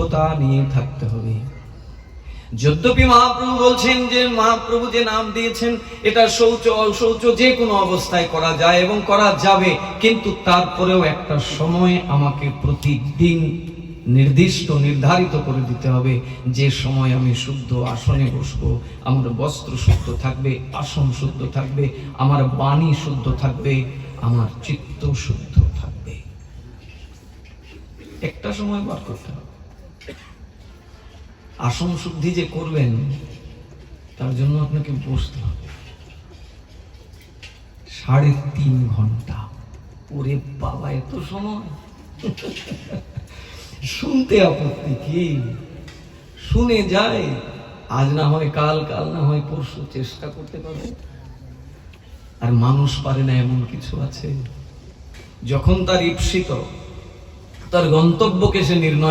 শুদ্ধতা নিয়ে থাকতে হবে। যদ্যপি মহাপ্রভু বলছেন যে মহাপ্রভু যে নাম দিয়েছেন এটা শৌচ অশৌচ যে কোনো অবস্থায় করা যায় এবং করা যাবে, কিন্তু তারপরেও একটা সময় আমাকে প্রতিদিন নির্ধারিত করে দিতে হবে যে সময় আমি শুদ্ধ আসনে বসবো, আমার বস্ত্র শুদ্ধ থাকবে, আসন শুদ্ধ থাকবে, আমার বাণী শুদ্ধ থাকবে, আমার চিত্ত শুদ্ধ থাকবে। একটা সময় বার করতে হবে। আসন শুদ্ধি যে করবেন তার জন্য আপনাকে বসতে হবে 3.5 ঘন্টা। ওরে বাবা, এত সময়! শুনতে আপত্তি কি? শুনে যায়, আজ না হয় কাল, কাল না হয় পরশু, চেষ্টা করতে পারে। আর মানুষ পারে না এমন কিছু আছে, যখন তার ঈপ্সিত, তার গন্তব্যকে সে নির্ণয়